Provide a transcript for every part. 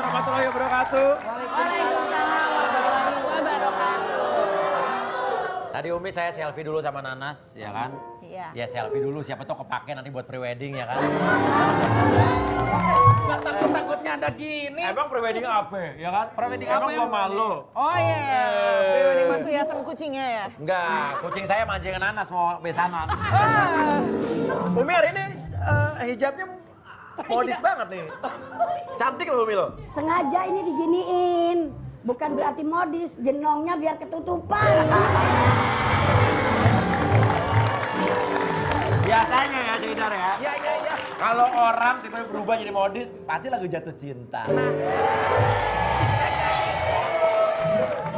warahmatullahi wabarakatuh. Waalaikumsalam warahmatullahi wabarakatuh. Tadi Umi saya selfie dulu sama Nanas, ya kan? Iya. Ya selfie dulu, siapa tuh kepake nanti buat prewedding ya kan? Takut-takutnya ada gini. Emang prewedding apa ya kan? Prewedding Emang apa gua emang? malu. Oh iya, prewedding Mas Uya sama kucingnya ya? Enggak, kucing saya mancing Nanas mau besanan. Umi hari ini hijabnya modis banget nih. Cantik loh Umi lo. Sengaja ini diginiin. Bukan berarti modis, jenongnya biar ketutupan. Biasanya ya Cedar ya. Iya. Kalau orang tiba-tiba berubah jadi modis, pasti lagu jatuh cinta.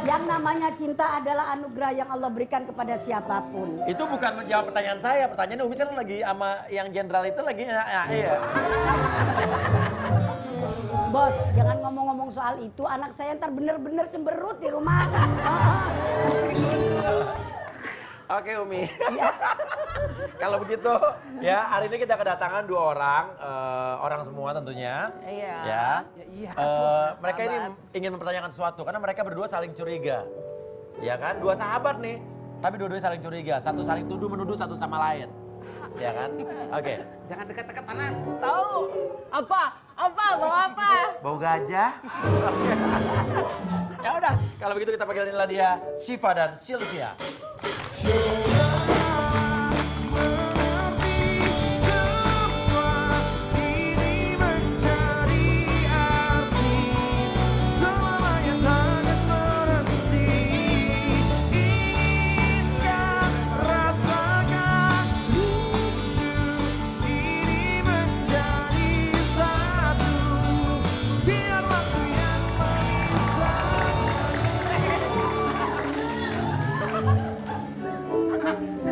Yang namanya cinta adalah anugerah yang Allah berikan kepada siapapun. Itu bukan menjawab pertanyaan saya. Pertanyaannya Umi sekarang lagi sama yang jenderal itu lagi iya. Bos, jangan ngomong-ngomong soal itu. Anak saya ntar bener-bener cemberut di rumah. Oke Umi. Kalau begitu ya hari ini kita kedatangan dua orang semua tentunya. Iya. Ya. Iya. Mereka ini ingin mempertanyakan sesuatu karena mereka berdua saling curiga. Ya kan? Dua sahabat nih, tapi dua-duanya saling curiga. Satu saling tuduh menuduh satu sama lain. Ya kan? Oke. Jangan dekat-dekat panas. Tahu? Apa? Bawa apa? Bau gajah. Ya udah, kalau begitu kita panggilin dia Syifa dan Sylvia.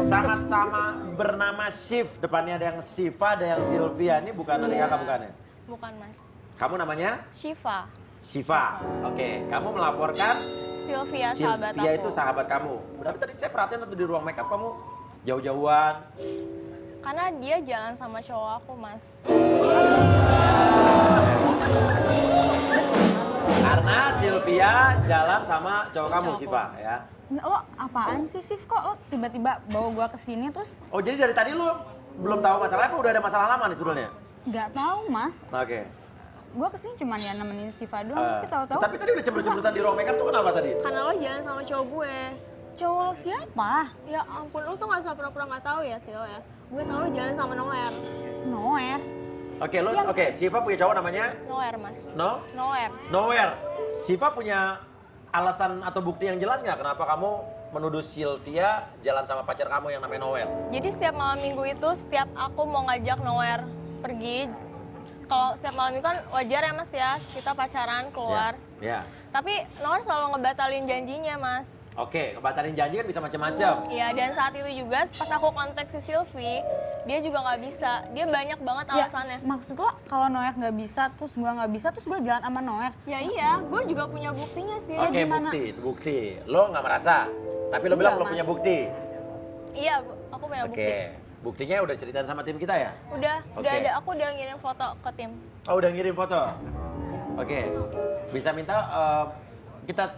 Sama-sama bernama Syif, depannya ada yang Syifa, ada yang Sylvia. Ini bukan adik kakak bukan ya? Bukan Mas. Kamu namanya? Syifa. Syifa. Oke, kamu melaporkan Sylvia sahabat Sylvia aku. itu sahabat kamu. Berarti tadi saya perhatiin waktu di ruang makeup kamu jauh-jauhan. Karena dia jalan sama cowok aku, Mas. Karena Sylvia jalan sama cowok kamu, Syifa ya. Lo apaan sih, Sif? Kok lo tiba-tiba bawa gua ke sini terus Oh, jadi dari tadi lu belum tahu masalahnya apa udah ada masalah lama nih sebetulnya? nggak tahu, Mas. Oke. Gua kesini cuma ya nemenin Siva doang, tapi tahu-tahu. Tapi tadi udah cemberut-cemberutan di ruang makeup tuh kenapa tadi? Karena lo jalan sama cowok gue. Cowok lo siapa? Ya ampun, lo tuh gak usah pura-pura gak tahu ya, Sil ya. Gue tau lo jalan sama Noer. Noer. Oke, oke, Syifa punya cowok namanya Noer, Mas. Noer. Noer. Syifa punya alasan atau bukti yang jelas nggak kenapa kamu menuduh Sylvia jalan sama pacar kamu yang namanya Noel? Jadi setiap malam minggu itu, setiap aku mau ngajak Noer pergi, kalau setiap malam minggu kan wajar ya Mas ya, kita pacaran keluar. Ya. Tapi Noer selalu ngebatalin janjinya, Mas. Oke, ngebatalin janji kan bisa macam-macam. Iya, dan saat itu juga pas aku kontak si Sylvie, dia juga nggak bisa. Dia banyak banget alasannya. Ya, maksud lo kalau Noer nggak bisa, terus gua nggak bisa, terus gua jalan sama Noer? Ya iya, gue juga punya buktinya sih. Oke, gimana? bukti. Lo nggak merasa, tapi lo bilang Enggak, lo punya Mas. bukti. Iya, aku punya bukti. Oke, buktinya udah ceritain sama tim kita ya? Udah Oke. ada. Aku udah ngirim foto ke tim. Oh, udah ngirim foto. Oke, bisa minta kita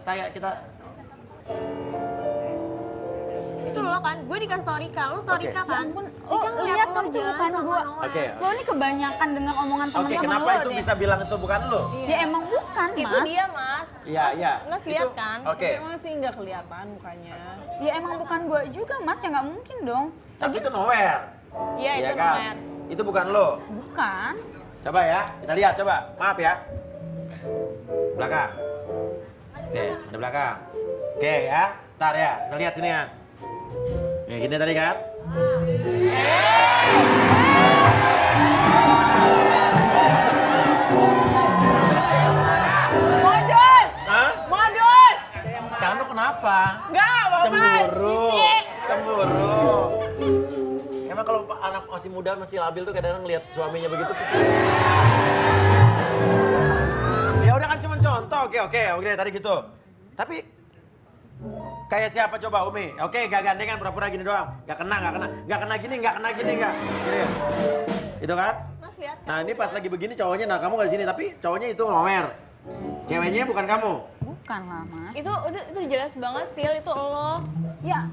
Itu lo kan, gue dikasih tau Rika, lo tau Oke. Rika Ya kan? ampun, Rika lo ngeliat lihat lo dong itu jalan bukan sama gua. Noel. Oke. Lo ini kebanyakan dengar omongan Oke, temen-temen kenapa lo itu deh. bisa bilang itu bukan lo? Ya emang bukan, Mas. Itu dia, Mas. Iya, iya. Mas lihat Itu- kan? Oke. Emang sih nggak kelihatan mukanya. Ya emang bukan gua juga, Mas. Ya nggak mungkin dong. Tapi itu Noel. Iya, itu kan? Noer. Itu bukan lo. Bukan. Coba ya, kita lihat coba. Maaf ya. Belakang. Oke, ada belakang. Oke ya, ntar ya, kita lihat sini ya. Nih, gini tadi kan? Modus! Hah? Modus! Kamu kenapa? Enggak, apa-apa. Cemburu. Cemburu. Emang kalau anak masih muda, masih labil tuh kadang-kadang ngeliat suaminya begitu. Ya udah kan cuma contoh, oke tadi gitu. Tapi kayak siapa coba Umi? Oke, gak gandengan pura-pura gini doang. Gak kena gini, gini. Itu kan? Mas lihat kan? Nah ini pas lagi begini cowoknya, nah kamu gak di sini, tapi cowoknya itu Noer. Ceweknya bukan kamu? Bukan lah, Mas. Itu jelas banget, Sil, itu lo. Ya,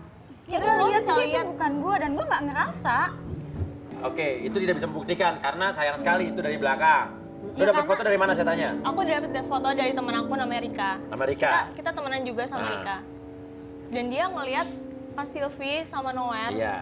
ya Terus udah lo lihat bisa tapi lihat. itu bukan gue dan gue nggak ngerasa. Oke, itu tidak bisa membuktikan karena sayang sekali itu dari belakang. Lu Ya, dapat karena- foto dari mana saya tanya? Aku dapet foto dari teman aku namanya Rika. Amerika. Kita temenan juga sama Ah. Rika. Dan dia ngeliat pas Sylvie sama Noel. Iya.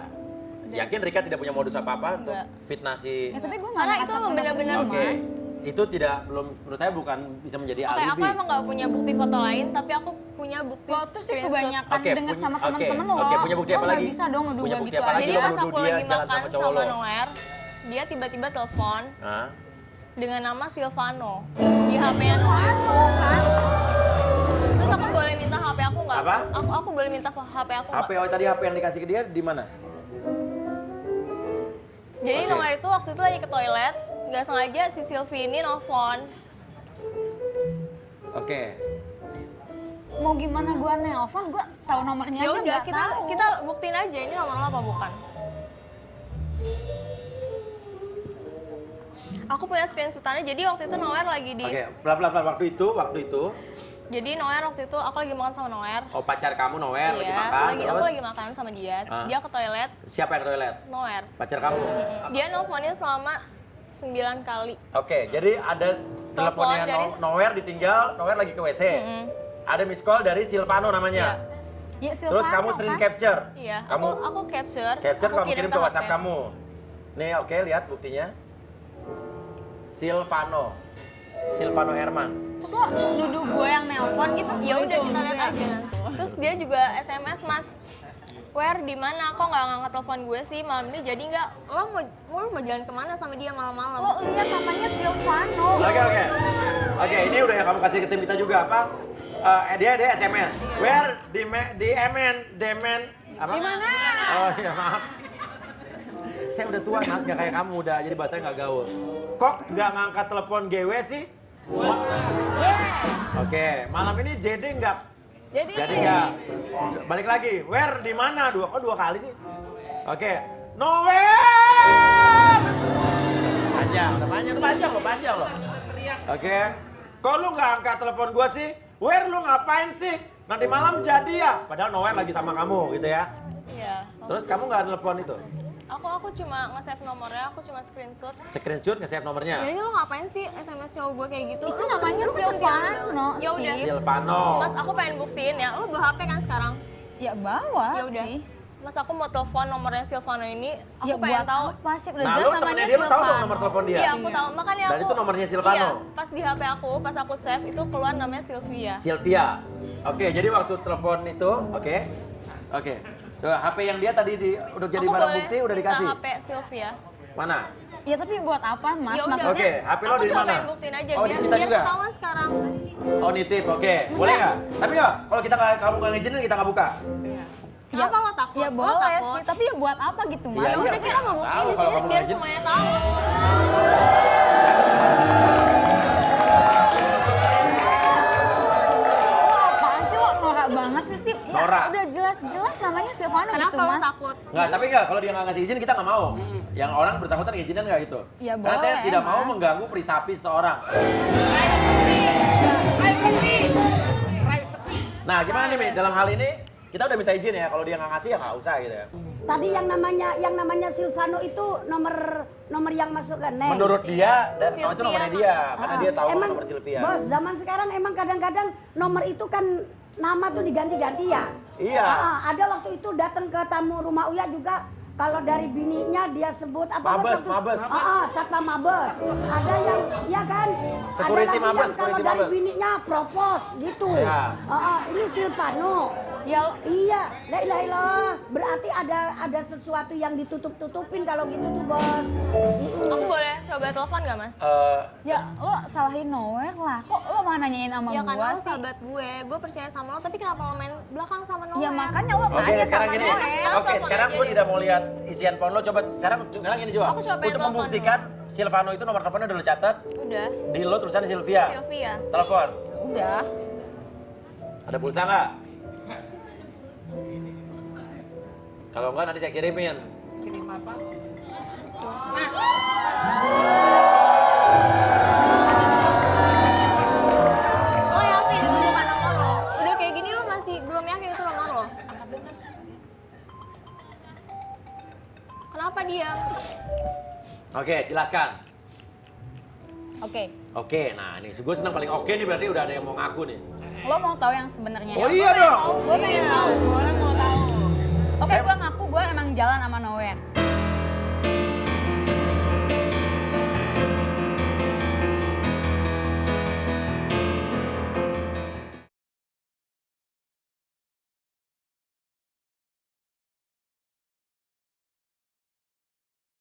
Yakin Rika tidak punya modus apa-apa untuk Enggak. fitnah si... Ya tapi gue nggak Karena ngerasa itu emang benar-benar, Oke. Mas. Itu tidak belum menurut saya bukan bisa menjadi Oke, alibi. aku emang gak punya bukti foto lain, tapi aku punya bukti Lo tuh sih screenshot. kebanyakan Oke, denger sama teman-teman lo. Oke, punya bukti Lo apa nggak lagi? bisa dong nuduh Punya gue bukti gitu apa lagi? aja. Jadi Lo pas menuduh aku dia lagi jalan makan sama cowok sama lo. Noel, dia tiba-tiba telepon Hah? dengan nama Silvano di HP-nya Noel. Terus aku boleh minta HP aku nggak? Apa? Aku boleh minta HP aku nggak? HP tadi HP yang dikasih ke dia di mana? Jadi Oke. Noel itu waktu itu lagi ke toilet, nggak sengaja si Sylvie ini nelfon. Oke. Mau gimana gue nelpon, gue tahu nomornya Ya aja udah, nggak tahu. kita buktiin aja ini nomor lo apa bukan. Aku punya screenshotannya, jadi waktu itu Noel lagi di... Oke, pelan-pelan waktu itu. Jadi Noel waktu itu aku lagi makan sama Noel. Oh, pacar kamu Noel lagi Iya, makan aku terus. lagi makan sama dia. Ah. Dia ke toilet, Siapa yang ke toilet? Noel. Pacar kamu. Dia nelponin selama 9 kali. Oke, jadi ada teleponnya dari- Noel ditinggal, Noel lagi ke WC. Ada miss call dari Silvano namanya. Ya, Terus kamu Silvano, screen kan? capture. Iya, Kamu aku capture. capture aku kamu kirim ke HP. WhatsApp kamu. Nih, oke, lihat buktinya. Silvano Herman. Terus lo nuduh gue yang nelpon gitu? Ya udah kita lihat aja. Terus dia juga SMS, Mas. Where di mana? Kok nggak ngangkat telepon gue sih malam ini? Jadi nggak? Lo mau jalan kemana sama dia malam-malam? Lo lihat namanya Silvano. Oke, ini udah yang kamu kasih ke tim kita juga apa? Dia SMS. Where di Demen apa? Di mana? Oh iya, maaf. Saya udah tua, Mas, nggak kayak kamu udah, jadi bahasanya nggak gaul. Kok nggak ngangkat telepon GW sih? Oke, malam ini JD nggak? Jadi nggak? Balik lagi, where di mana? Kok dua kali sih? Oke, Noel! Panjang loh. Oke, kok lu nggak angkat telepon gua sih? Where lu ngapain sih? Nanti malam jadi ya? Padahal Noel lagi sama kamu gitu ya. Iya. Terus kamu nggak telepon itu? Aku cuma nge-save nomornya, aku cuma screenshot. Screenshot nge-save nomornya? Jadi lo ngapain sih SMS cowok gue kayak gitu? Itu Lu- namanya lu kecantikan Silvano banget. Ya udah. sih. Silvano. Mas, aku pengen buktiin ya. Lo bawa HP kan sekarang? Ya bawa Ya udah. sih. Mas, aku mau telepon nomornya Silvano ini. Aku Ya pengen buat tahu. apa sih? Udah Nah, jelas lu namanya temennya dia, lu tahu dong Silvano. nomor telepon dia? Iya, aku tahu. Makanya Dan aku. itu nomornya Silvano? Iya, pas di HP aku, pas aku save itu keluar namanya Sylvia. Sylvia. Oke, jadi waktu telepon itu, oke. So, HP yang dia tadi udah jadi Aku barang boleh bukti udah minta dikasih. HP Sylvia. Mana? Ya tapi buat apa Mas? Ya udah. Maksudnya Oke, HP lo Aku di cuma mana? pengen buktiin aja Oh, di biar kita juga. ketahuan sekarang. Oh, nitip, oke. Boleh nggak? Tapi ya, kalau kamu nggak ngizinin kita nggak buka. Kenapa lo takut? ya Lo boleh takut? sih, tapi ya buat apa gitu Mas? Iya, Ya udah, kita mau buktiin Tahu di kalau sini kamu biar ngajin. semuanya tahu. Lo apaan sih lo norak banget sih Sip? Ya Norak. udah jelas-jelas namanya Silvano Kenapa gitu lo Mas. takut? Nggak, tapi nggak, kalau dia nggak ngasih izin kita nggak mau. Yang orang bersangkutan ngizinin nggak gitu? Ya Karena saya boleh, tidak mau Mas. mengganggu privacy seorang. Nah, gimana nih, Mi? Dalam hal ini kita udah minta izin ya. Kalau dia nggak ngasih ya nggak usah gitu ya. Tadi yang namanya Silvano itu nomor yang masuk ke Neng. Menurut dia dan Sylvia. itu nomornya dia, karena dia tahu emang, nomor Sylvia. Bos, zaman sekarang emang kadang-kadang nomor itu kan nama tuh diganti-ganti ya. Iya. Ada waktu itu datang ke tamu rumah Uya juga. Kalau dari bininya dia sebut apa Mabes, Bos, waktu- Mabes. Satpam Mabes. Ada yang ya kan? Security ada lagi Mabes, yang kalau security dari Mabes. bininya propos gitu. Iya. Ini Silvano. Ya Iya, la ilaha illallah. Berarti ada sesuatu yang ditutup-tutupin kalau gitu tuh, Bos. Aku boleh coba telepon nggak, Mas? ya lo salahin Noel lah. Kok lo malah nanyain sama Ya kan gua lo sih? sahabat gue percaya sama lo, tapi kenapa lo main belakang sama Noel? Ya makanya lo Oke, tanya sekarang sama gini. Noel. Oke, Telepon sekarang aja gue deh. tidak mau lihat isian phone lo. Coba sekarang gini juga. Aku coba pengen Untuk telepon membuktikan Silvano itu nomor teleponnya udah lo catat. Udah, Di lo tulisannya Sylvia. Sylvia. Telepon. Udah. Ada pulsa nggak? Kalau enggak nanti saya kirimin. Kirim apa? jelaskan. Oke. Oke, nah ini gue senang paling oke nih berarti udah ada yang mau ngaku nih. Lo mau tahu yang sebenarnya? Oh iya dong. Gue pengen tahu, gue orang mau tahu. Oke, gue ngaku gue emang jalan sama Nowhere.